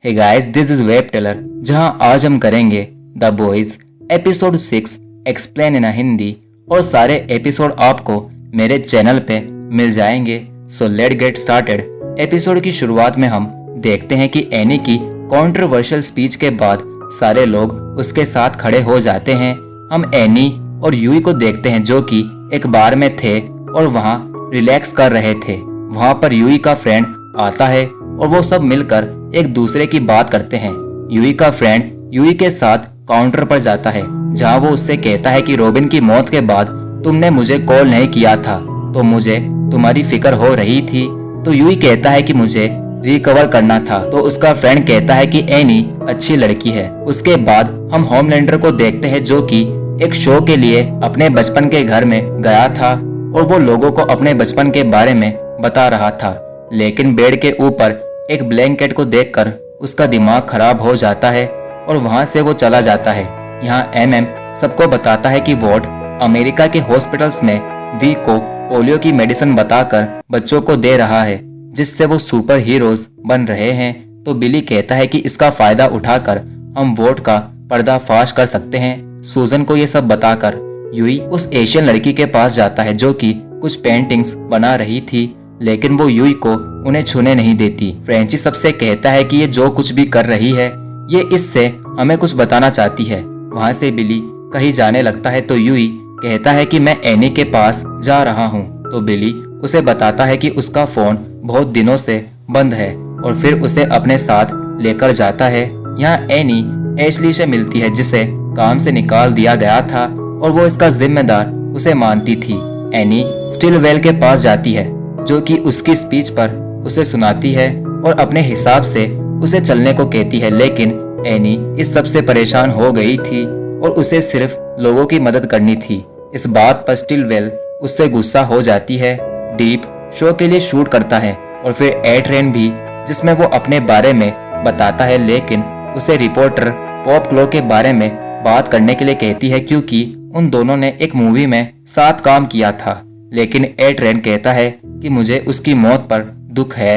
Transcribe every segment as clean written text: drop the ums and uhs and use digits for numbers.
Hey guys, this is web tailor, जहां आज हम करेंगे The Boys episode 6 explain in Hindi और सारे एपिसोड आपको मेरे चैनल पे मिल जाएंगे। So let get started. Episode की शुरुआत में हम देखते हैं कि एनी की कंट्रोवर्शियल स्पीच के बाद सारे लोग उसके साथ खड़े हो जाते हैं। हम एनी और यूई को देखते हैं जो कि एक बार में थे और वहां रिलैक्स कर रहे थे। वहां पर यूई का फ्रेंड आता है और वो सब मिलकर एक दूसरे की बात करते हैं। यूई का फ्रेंड यूई के साथ काउंटर पर जाता है जहां वो उससे कहता है कि रॉबिन की मौत के बाद तुमने मुझे कॉल नहीं किया था तो मुझे तुम्हारी फिक्र हो रही थी। तो यूई कहता है कि मुझे रिकवर करना था। तो उसका फ्रेंड कहता है कि एनी अच्छी लड़की है। उसके बाद हम होमलैंडर को देखते हैं जो कि एक शो के लिए अपने बचपन के घर में गया था और वो लोगों को अपने बचपन के बारे में बता रहा था, लेकिन बेड के ऊपर एक ब्लैंकेट को देखकर उसका दिमाग खराब हो जाता है और वहां से वो चला जाता है। यहाँ एमएम सबको बताता है कि वोट अमेरिका के हॉस्पिटल्स में वी को पोलियो की मेडिसिन बताकर बच्चों को दे रहा है जिससे वो सुपर हीरोज बन रहे हैं। तो बिली कहता है कि इसका फायदा उठाकर हम वोट का पर्दाफाश कर सकते हैं। सूजन को ये सब बताकर यूई उस एशियन लड़की के पास जाता है जो कि कुछ पेंटिंग्स बना रही थी, लेकिन वो यूई को उन्हें छूने नहीं देती। फ्रेंची सबसे कहता है कि ये जो कुछ भी कर रही है ये इससे हमें कुछ बताना चाहती है। वहाँ से बिली कहीं जाने लगता है तो यूई कहता है कि मैं एनी के पास जा रहा हूँ। तो बिली उसे बताता है कि उसका फोन बहुत दिनों से बंद है और फिर उसे अपने साथ लेकर जाता है। यहाँ एनी एशली से मिलती है जिसे काम से निकाल दिया गया था और वो इसका जिम्मेदार उसे मानती थी। एनी स्टिलवेल के पास जाती है जो कि उसकी स्पीच पर उसे सुनाती है और अपने हिसाब से उसे चलने को कहती है, लेकिन एनी इस सब से परेशान हो गई थी और उसे सिर्फ लोगों की मदद करनी थी। इस बात पर स्टिलवेल उससे गुस्सा हो जाती है। डीप शो के लिए शूट करता है और फिर एट्रेन भी जिसमें वो अपने बारे में बताता है, लेकिन उसे रिपोर्टर पॉप क्लो के बारे में बात करने के लिए कहती है क्योंकि उन दोनों ने एक मूवी में साथ काम किया था। लेकिन एट्रेन कहता है कि मुझे उसकी मौत पर दुख है।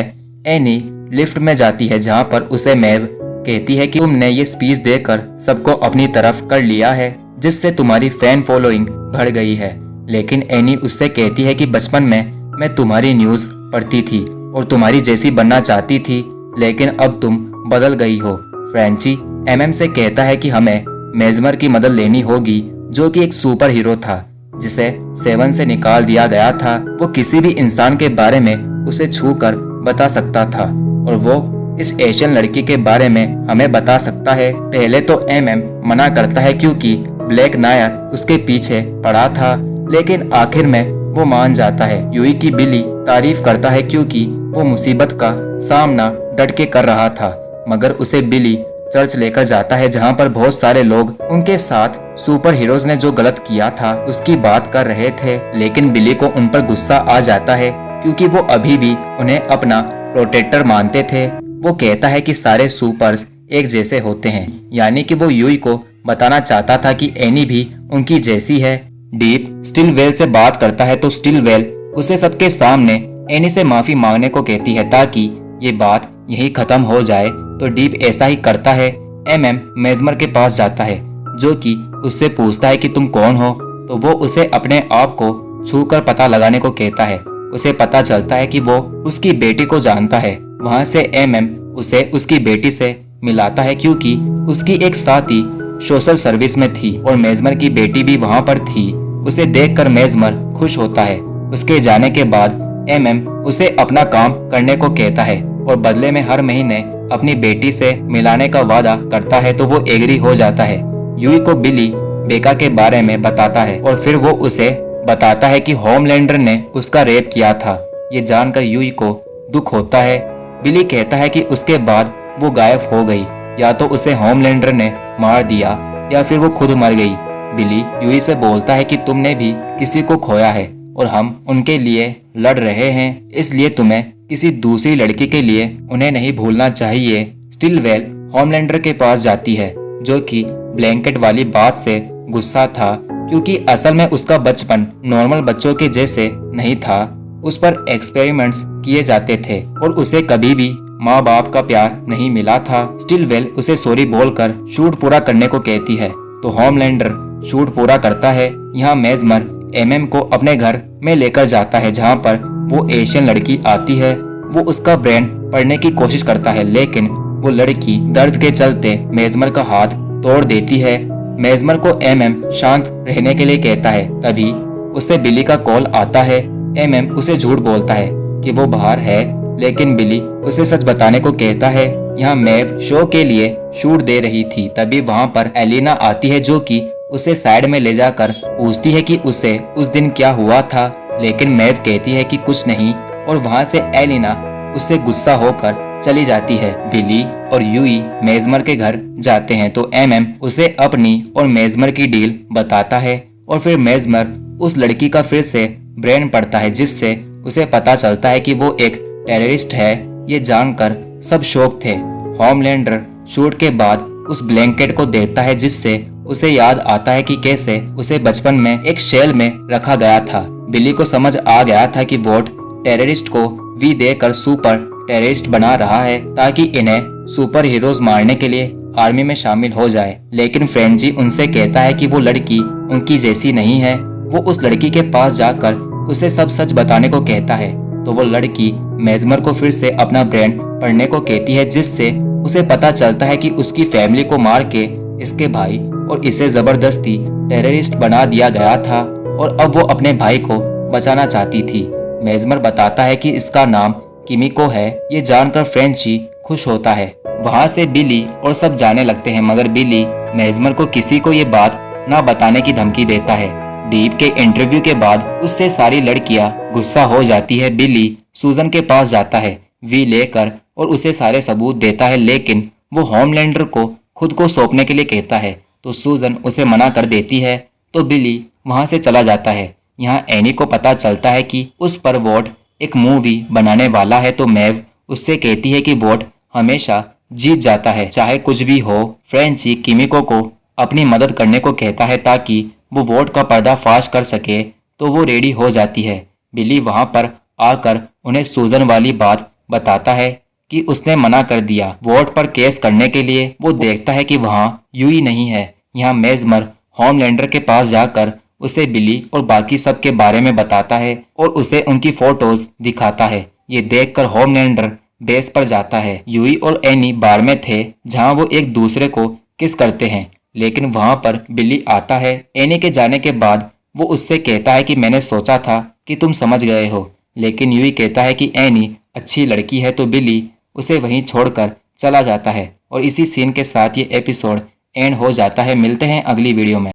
एनी लिफ्ट में जाती है जहां पर उसे मैव कहती है कि तुमने ये स्पीच देकर सबको अपनी तरफ कर लिया है जिससे तुम्हारी फैन फॉलोइंग बढ़ गई है। लेकिन एनी उससे कहती है कि बचपन में मैं तुम्हारी न्यूज पढ़ती थी और तुम्हारी जैसी बनना चाहती थी, लेकिन अब तुम बदल गई हो। फ्रेंची एमएम से कहता है कि हमें मेजमर की मदद लेनी होगी जो कि एक सुपर हीरो था जिसे 7 से निकाल दिया गया था। वो किसी भी इंसान के बारे में उसे छू कर बता सकता था और वो इस एशियन लड़की के बारे में हमें बता सकता है। पहले तो एमएम मना करता है क्योंकि ब्लैक नायर उसके पीछे पड़ा था, लेकिन आखिर में वो मान जाता है। यूई की बिली तारीफ करता है क्योंकि वो मुसीबत का सामना डट के कर रहा था, मगर उसे बिली चर्च लेकर जाता है जहां पर बहुत सारे लोग उनके साथ सुपर हीरोज ने जो गलत किया था उसकी बात कर रहे थे। लेकिन बिली को उन पर गुस्सा आ जाता है क्योंकि वो अभी भी उन्हें अपना प्रोटेक्टर मानते थे। वो कहता है कि सारे सुपर्स एक जैसे होते हैं, यानी कि वो यूई को बताना चाहता था कि एनी भी उनकी जैसी है। डीप स्टिलवेल से बात करता है तो स्टिलवेल उसे सबके सामने एनी से माफी मांगने को कहती है ताकि ये बात यही खत्म हो जाए। तो डीप ऐसा ही करता है। एमएम मेजमर के पास जाता है जो कि उससे पूछता है कि तुम कौन हो। तो वो उसे अपने आप को छूकर पता लगाने को कहता है। उसे पता चलता है कि वो उसकी बेटी को जानता है। वहां से एमएम उसे उसकी बेटी से मिलाता है क्योंकि उसकी एक साथी सोशल सर्विस में थी और मेजमर की बेटी भी वहां पर थी। उसे देखकर मेजमर खुश होता है। उसके जाने के बाद एमएम उसे अपना काम करने को कहता है और बदले में हर महीने अपनी बेटी से मिलाने का वादा करता है। तो वो एग्री हो जाता है। यूई को बिली बेका के बारे में बताता है और फिर वो उसे बताता है कि होमलैंडर ने उसका रेप किया था। ये जानकर यूई को दुख होता है। बिली कहता है कि उसके बाद वो गायब हो गई, या तो उसे होमलैंडर ने मार दिया या फिर वो खुद मर गई। बिली यूई से बोलता है कि तुमने भी किसी को खोया है और हम उनके लिए लड़ रहे हैं, इसलिए तुम्हें किसी दूसरी लड़की के लिए उन्हें नहीं भूलना चाहिए। स्टिलवेल होमलैंडर के पास जाती है जो कि ब्लैंकेट वाली बात से गुस्सा था क्योंकि असल में उसका बचपन नॉर्मल बच्चों के जैसे नहीं था। उस पर एक्सपेरिमेंट्स किए जाते थे और उसे कभी भी माँ बाप का प्यार नहीं मिला था। स्टिलवेल उसे सॉरी बोलकर शूट पूरा करने को कहती है तो होमलैंडर शूट पूरा करता है। यहाँ मेजमर एमएम को अपने घर में लेकर जाता है जहाँ पर वो एशियन लड़की आती है। वो उसका ब्रेन पढ़ने की कोशिश करता है लेकिन वो लड़की दर्द के चलते मेजमर का हाथ तोड़ देती है। मेजमर को एमएम शांत रहने के लिए कहता है। तभी उसे बिली का कॉल आता है। एमएम उसे झूठ बोलता है कि वो बाहर है लेकिन बिली उसे सच बताने को कहता है। यहाँ मैव शो के लिए शूट दे रही थी। तभी वहाँ पर एलिना आती है जो कि उसे साइड में ले जाकर पूछती है कि उसे उस दिन क्या हुआ था, लेकिन मैव कहती है कि कुछ नहीं और वहाँ से एलिना उससे गुस्सा होकर चली जाती है। बिली और यूई मेजमर के घर जाते हैं तो एमएम उसे अपनी और मेजमर की डील बताता है और फिर मेजमर उस लड़की का फिर से ब्रेन पढ़ता है जिससे उसे पता चलता है कि वो एक टेररिस्ट है। ये जानकर सब शॉक थे। होमलैंडर शूट के बाद उस ब्लैंकेट को देखता है जिससे उसे याद आता है कि कैसे उसे बचपन में एक शेल में रखा गया था। बिली को समझ आ गया था कि वोट टेररिस्ट को वी देकर सुपर टेररिस्ट बना रहा है ताकि इन्हें सुपर हीरोज मारने के लिए आर्मी में शामिल हो जाए। लेकिन फ्रेंची उनसे कहता है कि वो लड़की उनकी जैसी नहीं है। वो उस लड़की के पास जाकर उसे सब सच बताने को कहता है तो वो लड़की मेजमर को फिर से अपना ब्रेन पढ़ने को कहती है जिससे उसे पता चलता है कि उसकी फैमिली को मार के इसके भाई और इसे जबरदस्ती टेररिस्ट बना दिया गया था और अब वो अपने भाई को बचाना चाहती थी। मेजमर बताता है कि इसका नाम किमिको है। ये जानकर फ्रेंची खुश होता है। वहाँ से बिली और सब जाने लगते हैं मगर बिली मेजमर को किसी को ये बात ना बताने की धमकी देता है। डीप के इंटरव्यू के बाद उससे सारी लड़कियां गुस्सा हो जाती है। बिली सूजन के पास जाता है वी लेकर और उसे सारे सबूत देता है लेकिन वो होमलैंडर को खुद को सौंपने के लिए कहता है तो सूजन उसे मना कर देती है तो बिली वहां से चला जाता है। यहाँ एनी को पता चलता है कि उस पर वोट एक मूवी बनाने वाला है तो मैव उससे कहती है कि वोट हमेशा जीत जाता है चाहे कुछ भी हो। फ्रेंची किमिको को अपनी मदद करने को कहता है ताकि वो वोट का पर्दाफाश कर सके तो वो रेडी हो जाती है। बिली वहां पर आकर उन्हें सूजन वाली बात बताता है कि उसने मना कर दिया वोट पर केस करने के लिए। वो देखता है कि वहाँ यूई नहीं है। यहाँ मेजमर होमलैंडर के पास जाकर उसे बिली और बाकी सब के बारे में बताता है और उसे उनकी फोटोज दिखाता है। ये देखकर होमलैंडर बेस पर जाता है। यूई और एनी बार में थे जहाँ वो एक दूसरे को किस करते हैं लेकिन वहां पर बिली आता है। एनी के जाने के बाद वो उससे कहता है कि मैंने सोचा था कि तुम समझ गए हो, लेकिन यूई कहता है कि एनी अच्छी लड़की है तो बिली उसे वहीं छोड़कर चला जाता है। और इसी सीन के साथ ये एपिसोड एंड हो जाता है। मिलते हैं अगली वीडियो में।